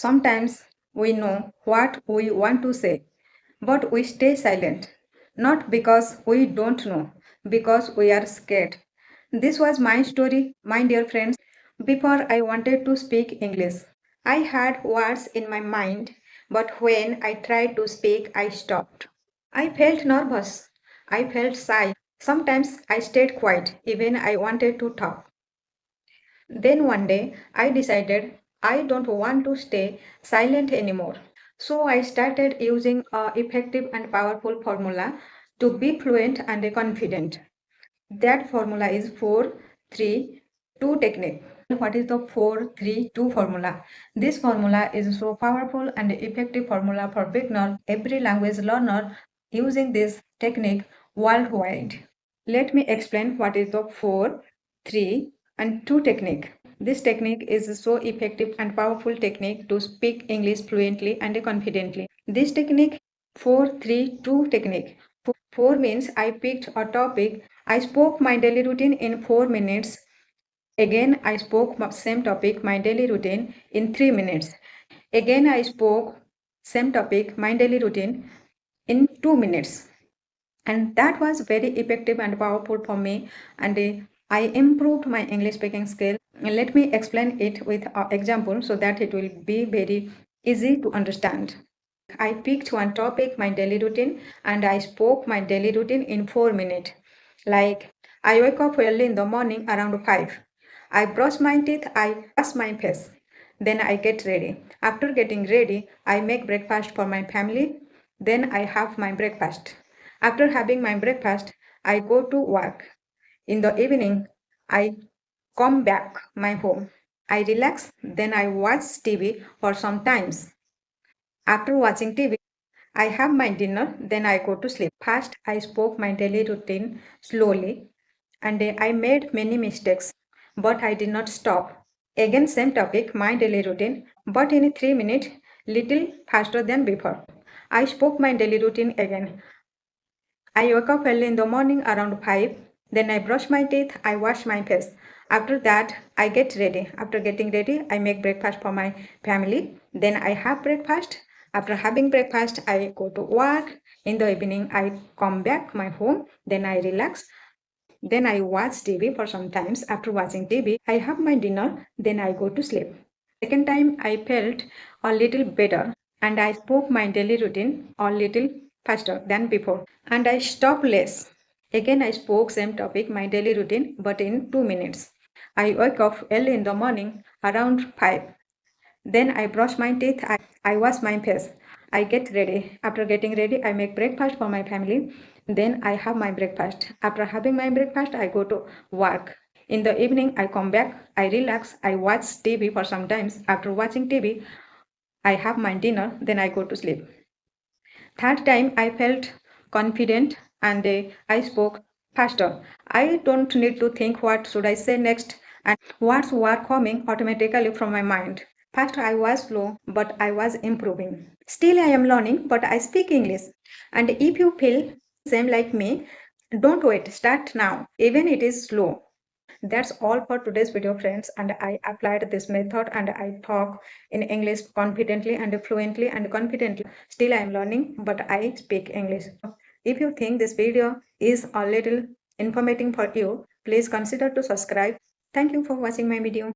Sometimes we know what we want to say, but we stay silent. Not because we don't know, because we are scared. This was my story, my dear friends. Before I wanted to speak English, I had words in my mind, but when I tried to speak, I stopped. I felt nervous. I felt shy. Sometimes I stayed quiet, even I wanted to talk. Then one day I decided I don't want to stay silent anymore. So I started using a effective and powerful formula to be fluent and confident. That formula is 4-3-2 technique. What is the 4-3-2 formula? This formula is so powerful and effective formula for beginner, every language learner using this technique worldwide. Let me explain what is the 4-3-2 technique. This technique is so effective and powerful technique to speak English fluently and confidently. This technique 4-3-2 technique. 4 means I picked a topic. I spoke my daily routine in 4 minutes. Again, I spoke same topic, my daily routine in 3 minutes. Again, I spoke same topic, my daily routine in 2 minutes. And that was very effective and powerful for me. And I improved my English speaking skill. Let me explain it with an example so that it will be very easy to understand. I picked one topic, my daily routine, and I spoke my daily routine in 4 minutes. Like, I wake up early in the morning around 5. I brush my teeth, I wash my face. Then I get ready. After getting ready, I make breakfast for my family. Then I have my breakfast. After having my breakfast, I go to work. In the evening, I come back my home. I relax, then I watch TV for some times. After watching TV, I have my dinner, then I go to sleep. First, I spoke my daily routine slowly and I made many mistakes, but I did not stop. Again, same topic, my daily routine, but in 3 minutes, little faster than before. I spoke my daily routine again. I wake up early in the morning around 5. Then I brush my teeth, I wash my face. After that, I get ready. After getting ready, I make breakfast for my family. Then I have breakfast. After having breakfast, I go to work. In the evening, I come back my home. Then I relax. Then I watch TV for some times. After watching TV, I have my dinner. Then I go to sleep. Second time, I felt a little better and I spoke my daily routine a little faster than before. And I stopped less. Again, I spoke same topic, my daily routine, but in 2 minutes. I wake up early in the morning around 5. Then I brush my teeth, I wash my face. I get ready. After getting ready, I make breakfast for my family. Then I have my breakfast. After having my breakfast, I go to work. In the evening, I come back, I relax, I watch TV for some times. After watching TV, I have my dinner, then I go to sleep. Third time, I felt confident and I spoke faster. I don't need to think what should I say next and words were coming automatically from my mind. First, I was slow, but I was improving. Still, I am learning, but I speak English. And if you feel same like me, don't wait, start now, even it is slow. That's all for today's video, friends, and I applied this method and I talk in English confidently and fluently and confidently. Still I am learning, but I speak English. If you think this video is a little informative for you, please consider to subscribe. Thank you for watching my video.